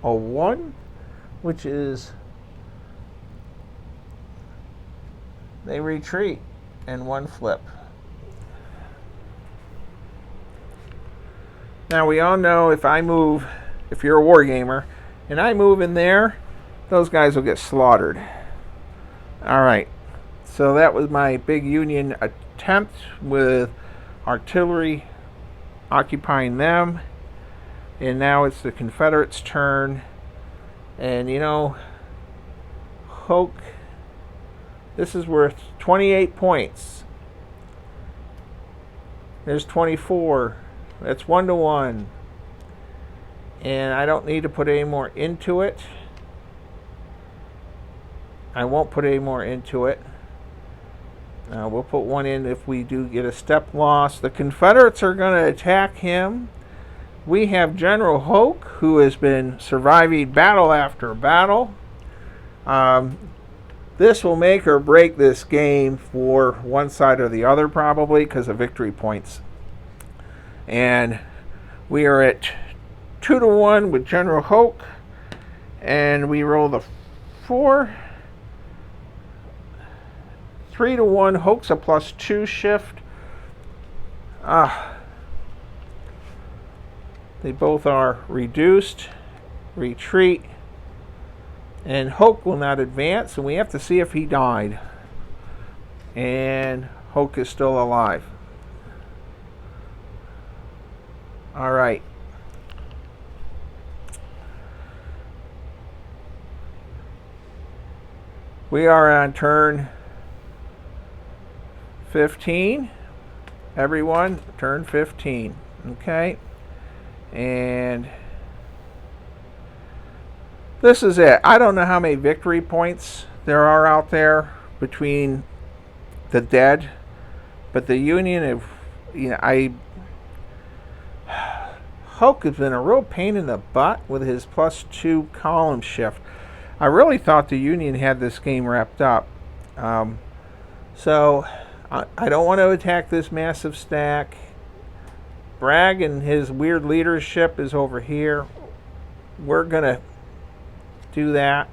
a 1, which is they retreat and 1 flip. Now we all know if I move, if you're a wargamer, and I move in there, those guys will get slaughtered. Alright, so that was my big Union attempt with artillery occupying them. And now it's the Confederates' turn. And you know, Hoke, this is worth 28 points. There's 24. That's 1-1. And I don't need to put any more into it. I won't put any more into it. We'll put one in if we do get a step loss. The Confederates are going to attack him. We have General Hoke, who has been surviving battle after battle. This will make or break this game for one side or the other, probably, because of victory points. And we are at 2-1 with General Hoke. And we roll the 4. 3-1. Hoke's a +2 shift. They both are reduced. Retreat. And Hoke will not advance, and we have to see if he died. And Hoke is still alive. All right. We are on turn 15. Everyone, turn 15. Okay. And this is it. I don't know how many victory points there are out there between the dead, but the Union, Hoke has been a real pain in the butt with his +2 column shift. I really thought the Union had this game wrapped up. So I don't want to attack this massive stack. Bragg and his weird leadership is over here. We're going to do that.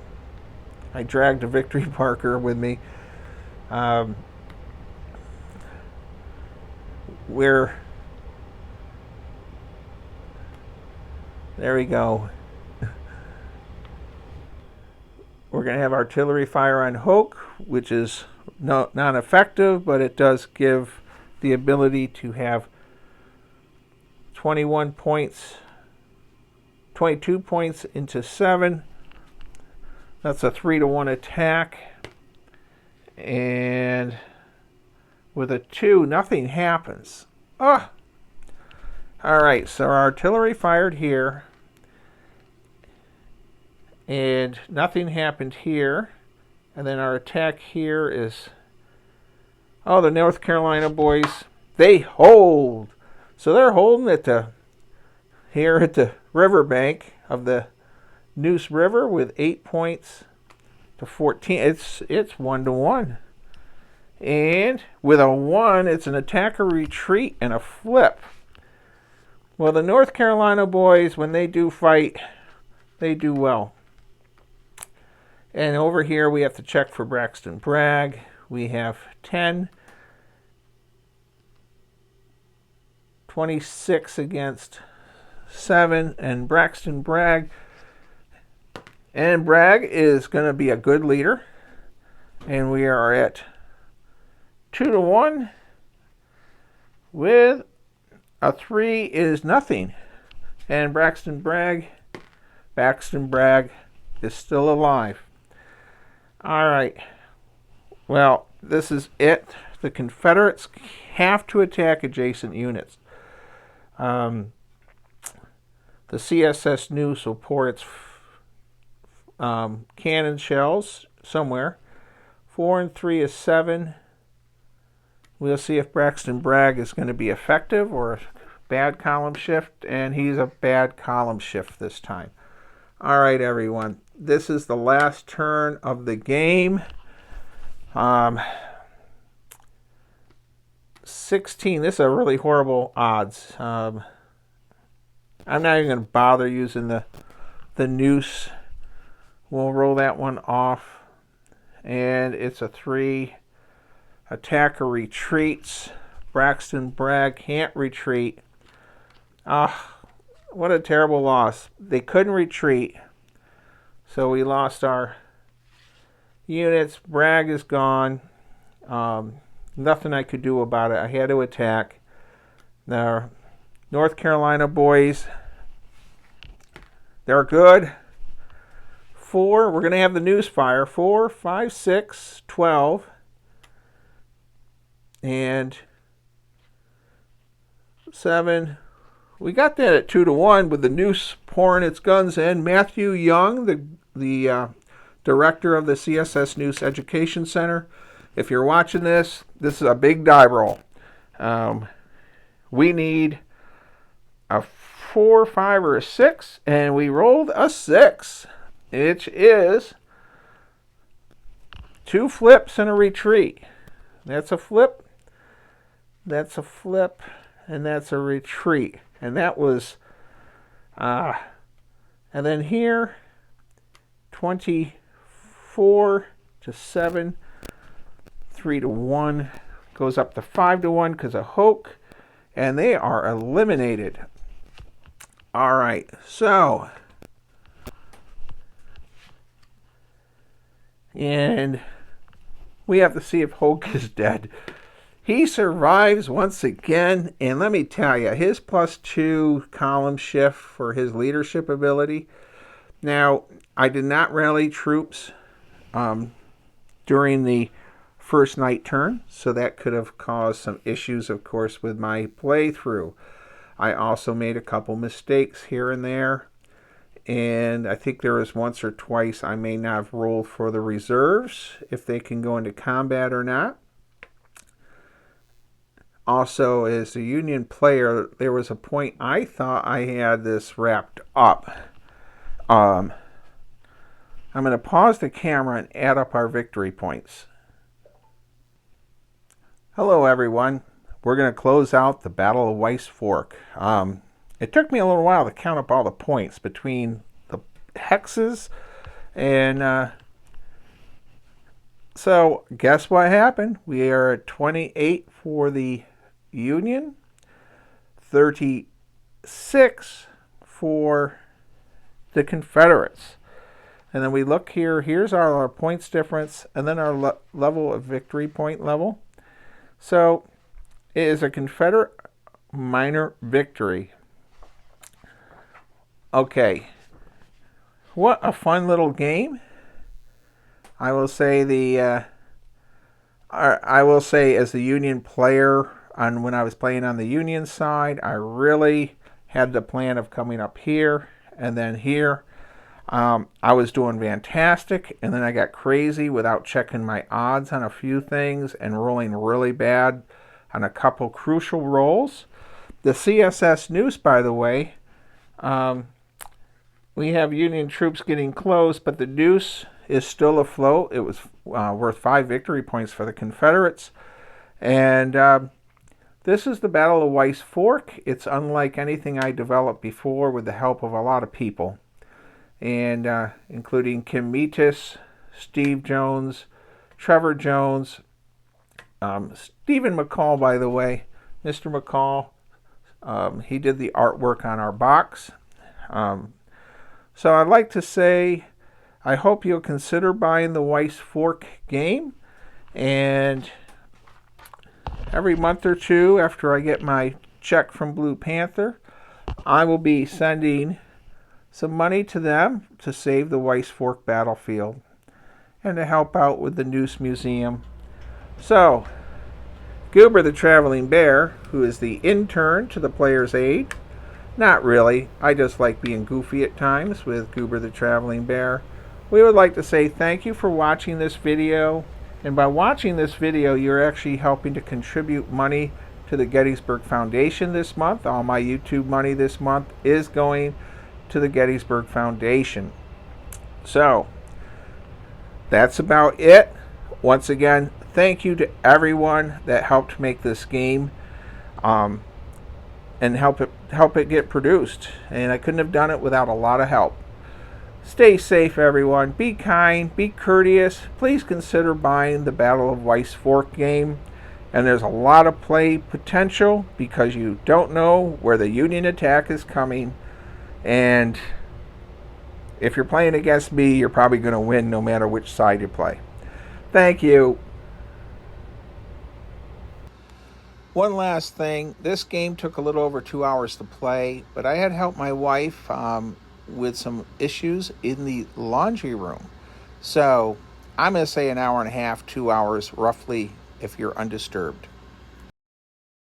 I dragged a Victory Parker with me. There we go. We're going to have artillery fire on Hoke, which is non-effective, but it does give the ability to have 21 points, 22 points into 7. That's a 3-1 attack. And with a 2, nothing happens. All right, so our artillery fired here. And nothing happened here. And then our attack here is... Oh, the North Carolina boys, they hold. So they're holding here at the riverbank of the Neuse River with 8 points to 14. It's 1-1. And with a 1, it's an attack or retreat and a flip. Well, the North Carolina boys, when they do fight, they do well. And over here, we have to check for Braxton Bragg. We have 10. 26 against 7. And Braxton Bragg. And Bragg is going to be a good leader. And we are at 2-1 with a 3 is nothing. And Braxton Bragg is still alive. All right. Well, this is it. The Confederates have to attack adjacent units. The CSS Neuse will pour its cannon shells somewhere. 4 and 3 is 7. We'll see if Braxton Bragg is going to be effective or a bad column shift, and he's a bad column shift this time. All right, everyone. This is the last turn of the game. 16. This is a really horrible odds. I'm not even going to bother using the Neuse. We'll roll that one off. And it's a 3. Attacker retreats. Braxton Bragg can't retreat. What a terrible loss. They couldn't retreat. So we lost our units. Bragg is gone. Nothing I could do about it. I had to attack. The North Carolina boys, they're good. 4, we're going to have the Neuse fire. 4, 5, 6, 12. And 7. We got that at 2-1 with the noose pouring its guns in. Matthew Young, the director of the CSS Noose Education Center. If you're watching this, this is a big die roll. We need a 4, 5, or a 6, and we rolled a 6, which is 2 flips and a retreat. That's a flip, that's a flip, and that's a retreat. And that was, and then here, 24 to 7, 3-1, goes up to 5-1 because of Hoke, and they are eliminated. All right, so, and we have to see if Hoke is dead. He survives once again, and let me tell you, his +2 column shift for his leadership ability. Now, I did not rally troops during the first night turn, so that could have caused some issues, of course, with my playthrough. I also made a couple mistakes here and there, and I think there was once or twice I may not have rolled for the reserves, if they can go into combat or not. Also, as a Union player, there was a point I thought I had this wrapped up. I'm going to pause the camera and add up our victory points. Hello, everyone. We're going to close out the Battle of Wyse Fork. It took me a little while to count up all the points between the hexes, and so guess what happened? We are at 28 for the Union, 36 for the Confederates. And then we look here, here's our points difference, and then our level of victory point level. So it is a Confederate minor victory. Okay, what a fun little game. I will say as the Union player, when I was playing on the Union side, I really had the plan of coming up here and then here. I was doing fantastic, and then I got crazy without checking my odds on a few things and rolling really bad on a couple crucial rolls. The CSS Noose, by the way, we have Union troops getting close, but the Noose is still afloat. It was worth 5 victory points for the Confederates. And this is the Battle of Wyse Fork. It's unlike anything I developed before with the help of a lot of people, and including Kim Metis, Steve Jones, Trevor Jones, Stephen McCall, by the way. Mr. McCall, he did the artwork on our box. So I'd like to say, I hope you'll consider buying the Wyse Fork game, and every month or two after I get my check from Blue Panther, I will be sending some money to them to save the Wyse Fork battlefield and to help out with the Noose Museum. So, Goober the Traveling Bear, who is the intern to the player's aid. Not really, I just like being goofy at times with Goober the Traveling Bear. We would like to say thank you for watching this video. And by watching this video, you're actually helping to contribute money to the Gettysburg Foundation this month. All my YouTube money this month is going to the Gettysburg Foundation. So, that's about it. Once again, thank you to everyone that helped make this game and help it get produced. And I couldn't have done it without a lot of help. Stay safe, everyone. Be kind. Be courteous. Please consider buying the Battle of Wyse Fork game. And there's a lot of play potential because you don't know where the Union attack is coming. And if you're playing against me, you're probably going to win no matter which side you play. Thank you. One last thing. This game took a little over 2 hours to play, but I had helped my wife with some issues in the laundry room. So I'm going to say an hour and a half, 2 hours roughly if you're undisturbed.